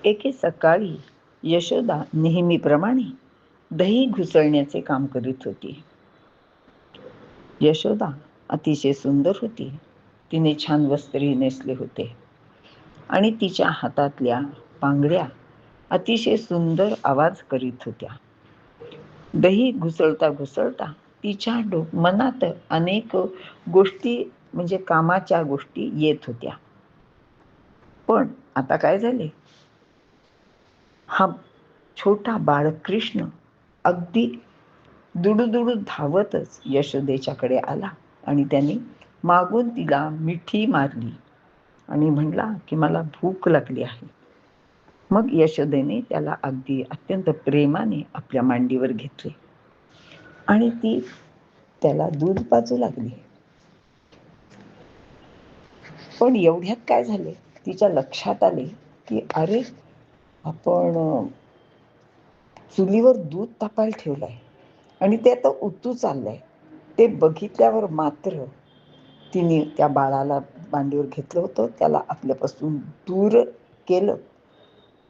एके सकाळी यशोदा नेहमीप्रमाणे दही घुसळण्याचे काम करीत होती. यशोदा अतिशय सुंदर होती. तिने छान वस्त्रही नेसले होते आणि तिच्या हातातल्या बांगड्या अतिशय सुंदर आवाज करीत होत्या. दही घुसळता घुसळता तिच्या मनात अनेक गोष्टी म्हणजे कामाच्या गोष्टी येत होत्या. पण आता काय झाले, हा छोटा बाळकृष्ण अगदी दुडूदुडू धावतच यशोदेच्याकडे आला आणि त्याने मागून तिला मिठी मारली आणि म्हणला की मला भूक लागली आहे. मग यशोदेने त्याला अगदी अत्यंत प्रेमाने आपल्या मांडीवर घेतले आणि ती त्याला दूध पाजू लागली. पण एवढ्यात काय झाले, तिच्या लक्षात आले की अरे, आपण चुलीवर दूध तापायला ठेवलंय आणि ते आता उतू चाललंय. ते बघितल्यावर मात्र तिने त्या बाळाला मांडीवर घेतलं होतं, त्याला आपल्यापासून दूर केलं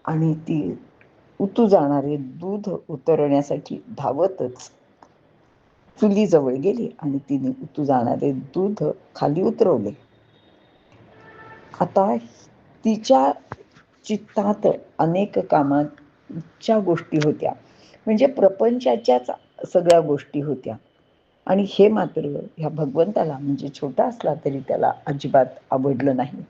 आणि ती उतू जाणारे दूध उतरवण्यासाठी धावतच चुलीजवळ गेली आणि तिने उतू जाणारे दूध खाली उतरवले. आता तिच्या चित्तात अनेक कामाच्या गोष्टी होत्या, म्हणजे प्रपंचाच्याच सगळ्या गोष्टी होत्या आणि हे मात्र ह्या भगवंताला म्हणजे छोटा असला तरी त्याला अजिबात आवडलं नाही.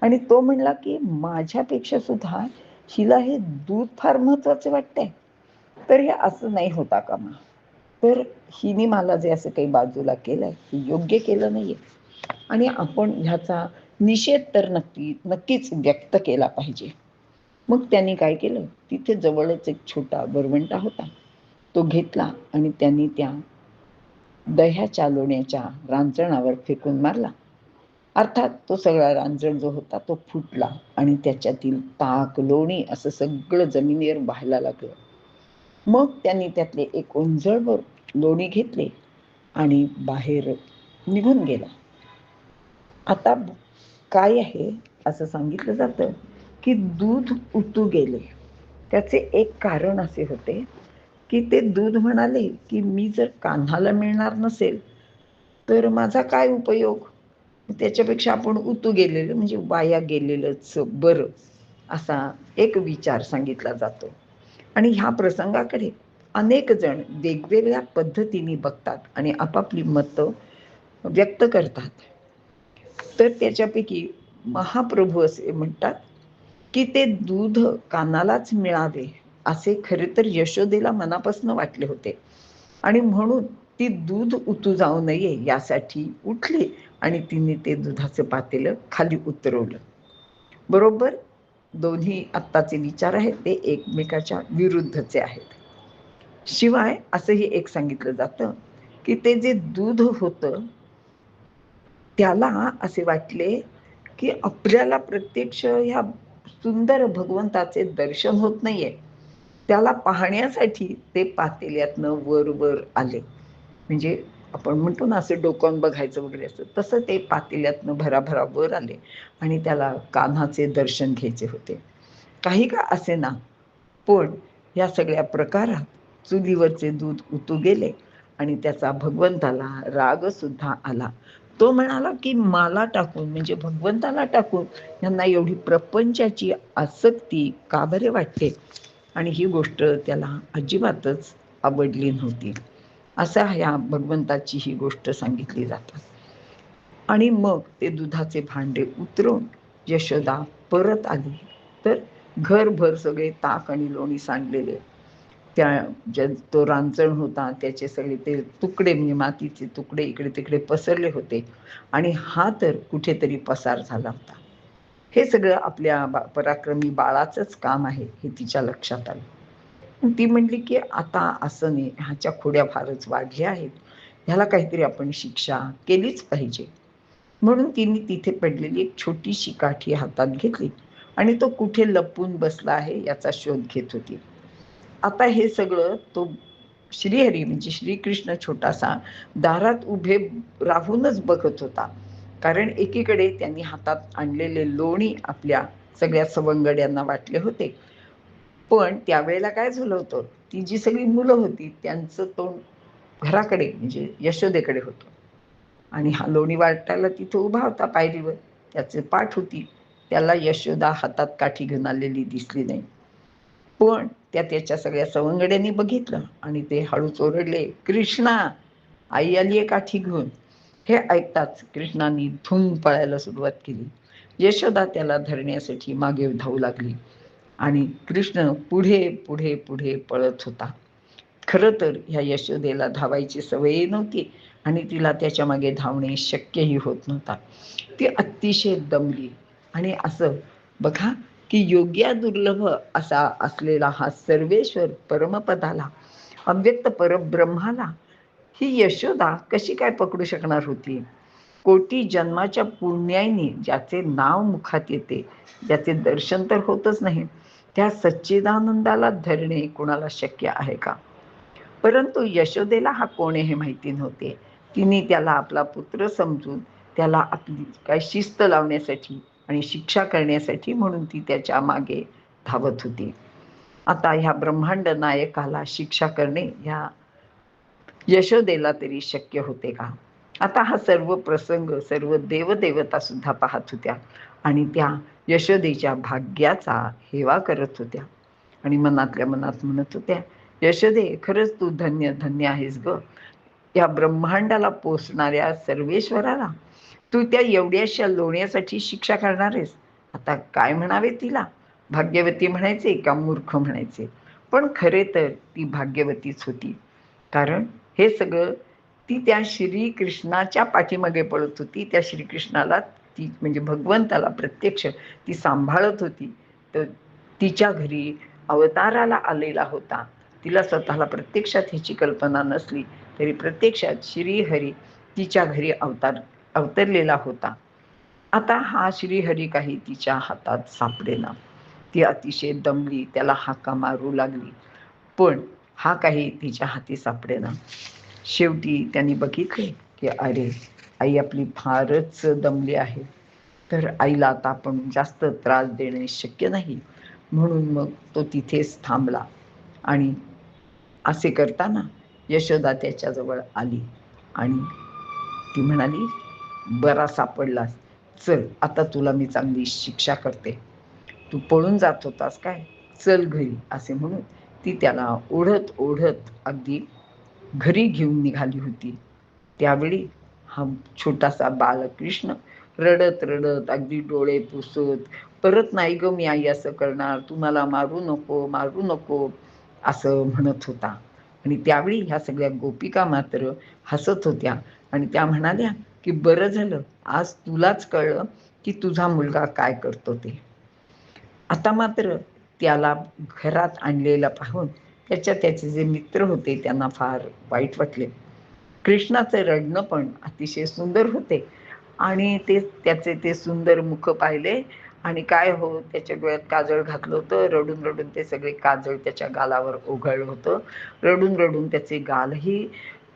आणि तो म्हणला की माझ्यापेक्षा सुद्धा हिला हे दूध फार महत्वाचे वाटतंय, तर हे असं नाही होता कामा. तर हिने मला जे असं काही बाजूला केलंय ते योग्य केलं नाहीये आणि आपण ह्याचा निषेध तर नक्कीच व्यक्त केला पाहिजे. मग त्यांनी काय केलं, तिथे जवळच एक छोटा वरवंटा होता, तो घेतला आणि त्यांनी त्या दह्याच्या लोण्याच्या रांजणावर फेकून मारला. अर्थात तो सगळा रांजण जो होता तो फुटला आणि त्याच्यातील ताक लोणी असं सगळं जमिनीवर व्हायला लागलं. मग त्यांनी त्यातले एक ओंजळभर लोणी घेतले आणि बाहेर निघून गेला. आता काय आहे असं सांगितलं जातं की दूध उतू गेले. त्याचे एक कारण असे होते की ते दूध म्हणाले की मी जर कान्हाला मिळणार नसेल तर माझा काय उपयोग, त्याच्यापेक्षा आपण उतू गेलेलं म्हणजे वाया गेलेलंच बरं, असा एक विचार सांगितला जातो. आणि ह्या प्रसंगाकडे अनेक जण वेगवेगळ्या पद्धतीने बघतात आणि आपापली मतं व्यक्त करतात. तर त्याच्यापैकी महाप्रभू असे म्हणतात की ते दूध कानालाच मिळावे असे खरे तर यशोदेला मनापासून वाटले होते आणि म्हणून ती दूध उतू जाऊ नये यासाठी उठली आणि तिने ते दुधाचं पातेलं खाली उतरवलं. बरोबर दोन्ही आत्ताचे विचार आहेत ते एकमेकाच्या विरुद्धचे आहेत. शिवाय असंही एक सांगितलं जातं की ते जे दूध होतं त्याला असे वाटले की आपल्याला प्रत्यक्ष ह्या सुंदर भगवंताचे दर्शन होत नाहीये, त्याला पाहण्यासाठी ते पातेल्यातनं वर वर आले. म्हणजे आपण म्हणतो ना असं डोकावून बघायचं वगैरे असं, तसं ते पातेल्यातनं भराभरा वर आले आणि त्याला कान्हाचे दर्शन घ्यायचे होते. काही का असे ना, पण या सगळ्या प्रकारात चुलीवरचे दूध उतू गेले आणि त्याचा भगवंताला राग सुद्धा आला. तो म्हणाला की मला टाकून म्हणजे भगवंताला टाकून यांना एवढी प्रपंचाची आसक्ती का बरे वाटते, आणि ही गोष्ट त्याला अजिबातच आवडली नव्हती. असा ह्या भगवंताची ही गोष्ट सांगितली जातात. आणि मग ते दुधाचे भांडे उतरवून यशोदा परत आली तर घरभर सगळे ताक आणि लोणी सांडलेले, त्या तो रांजण होता त्याचे सगळे ते तुकडे म्हणजे मातीचे तुकडे इकडे तिकडे पसरले होते आणि हा तर कुठेतरी पसार झाला होता. हे सगळं आपल्या पराक्रमी बाळाचंच काम आहे हे तिच्या लक्षात आलं. ती म्हणली की आता असं नाही, ह्याच्या खोड्या फारच वाढल्या आहेत, ह्याला काहीतरी आपण शिक्षा केलीच पाहिजे. म्हणून तिने तिथे पडलेली एक छोटीशी काठी हातात घेतली आणि तो कुठे लपून बसला आहे याचा शोध घेत होती. आता हे सगळं तो श्रीहरी म्हणजे श्रीकृष्ण छोटासा दारात उभे राहूनच बघत होता, कारण एकीकडे त्यांनी हातात आणलेले लोणी आपल्या सगळ्या सवंगड्यांना वाटले होते. पण त्यावेळेला काय झालं होतं, ती जी सगळी मुलं होती त्यांचं तोंड घराकडे म्हणजे यशोदेकडे होतं. आणि हा लोणी वाटायला तिथे उभा होता पायरीवर. त्याची पाठ होती. त्याला यशोदा हातात काठी घेऊन आलेली दिसली नाही. पण त्याच्या सगळ्या सवंगड्यांनी बघितलं आणि ते हळूच ओरडले, "कृष्णा, आई आली आहे काठी घेऊन." हे ऐकताच कृष्णाने धूम पळायला सुरुवात केली. यशोदा त्याला धरण्यासाठी मागे धावू लागली आणि कृष्ण पुढे, पुढे, पुढे पळत होता. खरं तर ह्या यशोदेला धावायची सवयही नव्हती आणि तिला त्याच्या मागे धावणे शक्यही होत नव्हता. ती अतिशय दमली आणि असं बघा की योग्य दुर्लभ असा असलेला हा सर्वेश्वर परमपदाला, अव्यक्त परब्रह्माला ही यशोदा कशी काय पकडू शकणार होती? कोटी जन्माच्या पुण्याईने ज्याचे नाव मुखात येते, ज्याचे दर्शन तर होतच नाही, त्या सच्चिदानंदाला धरणे कुणाला शक्य आहे का? परंतु यशोदेला हा कोण आहे हे माहिती नव्हते. तिने त्याला आपला पुत्र समजून त्याला आपली काय शिस्त लावण्यासाठी आणि शिक्षा करण्यासाठी म्हणून ती त्याच्या मागे धावत होती. आता ह्या ब्रह्मांड नायकाला शिक्षा करणे ह्या यशोदेला तरी शक्य होते का? आता हा सर्व प्रसंग सर्व देवदेवता सुद्धा पाहत होत्या आणि त्या यशोदेच्या भाग्याचा हेवा करत होत्या आणि मनातल्या मनात म्हणत होत्या, यशोदे खरंच तू धन्य धन्य आहेस ग. या ब्रह्मांडाला पोसणाऱ्या सर्वेश्वराला तू त्या एवढ्याशा लोण्यासाठी शिक्षा करणार आहेस. आता काय म्हणावे तिला? भाग्यवती म्हणायचे का मूर्ख म्हणायचे? पण खरे तर ती भाग्यवतीच होती. कारण हे सगळं ती त्या श्रीकृष्णाच्या पाठीमागे पळत होती. त्या श्रीकृष्णाला ती म्हणजे भगवंताला प्रत्यक्ष ती सांभाळत होती. तर तिच्या घरी अवताराला आलेला होता. तिला स्वतःला प्रत्यक्षात ह्याची कल्पना नसली तरी प्रत्यक्षात श्रीहरी तिच्या घरी अवतरलेला होता. आता हा श्रीहरी काही तिच्या हातात सापडेना. ती अतिशय दमली, त्याला हाका मारू लागली. पण हा काही तिच्या हाती सापडेना. शेवटी त्यांनी बघितले की अरे, आई आपली फारच दमली आहे. तर आईला आता आपण जास्त त्रास देणे शक्य नाही. म्हणून मग तो तिथेच थांबला आणि असे करताना यशोदा त्याच्याजवळ आली आणि ती म्हणाली, "बरा सापडलास. चल आता तुला मी चांगली शिक्षा करते. तू पळून जात होतास काय? चल घरी." असे म्हणून ती त्याला ओढत ओढत अगदी घरी घेऊन निघाली होती. त्यावेळी हा छोटासा बालकृष्ण रडत रडत अगदी डोळे पुसत, "परत नाही ग मी आई असं करणार. तू मला मारू नको, मारू नको." असं म्हणत होता. आणि त्यावेळी ह्या सगळ्या गोपिका मात्र हसत होत्या आणि त्या म्हणाल्या की बरं झालं आज तुलाच कळलं की तुझा मुलगा काय करतो ते. आता मात्र त्याला घरात आणलेला पाहून त्याचे जे मित्र होते त्यांना फार वाईट वाटले. कृष्णाचं रडणं पण अतिशय सुंदर होते आणि त्याचे ते सुंदर मुख पाहिले आणि काय हो त्याच्या डोळ्यात काजळ घातलं होतं. रडून रडून ते सगळे काजळ त्याच्या गालावर ओघळलं होतं. रडून रडून त्याचे गालही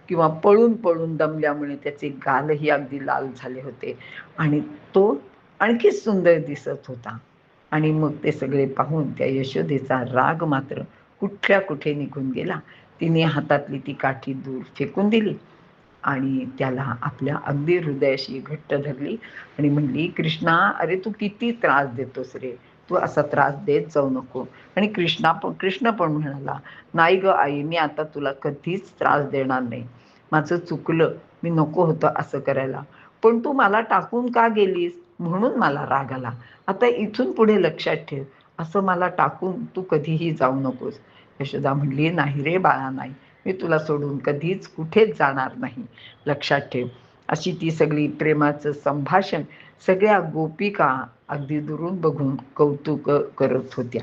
किंवा पळून पळून दमल्यामुळे त्याचे गालही अगदी लाल झाले होते आणि तो आणखी सुंदर दिसत होता. आणि मग ते सगळे पाहून त्या यशोदेचा राग मात्र कुठल्या कुठे निघून गेला. तिने हातातली ती काठी दूर फेकून दिली आणि त्याला आपल्या अगदी हृदयाशी घट्ट धरली आणि म्हणली, "कृष्णा, अरे तू किती त्रास देतोस रे. तू असा त्रास देत जाऊ नको." आणि कृष्ण पण म्हणाला, "नाही गं आई, मी आता तुला कधीच त्रास देणार नाही. माझं चुकलं. मी नको होतं असं करायला. पण तू मला टाकून का गेलीस? म्हणून मला राग आला. आता इथून पुढे लक्षात ठेव, असं मला टाकून तू कधीही जाऊ नकोस." यशोदा म्हणली, "नाही रे बाळा, नाही. मी तुला सोडून कधीच कुठेच जाणार नाही. लक्षात ठेव." अशी ती सगळी प्रेमाचं संभाषण सगळ्या गोपिका अगदी दुरून बघून कौतुक करत होत्या.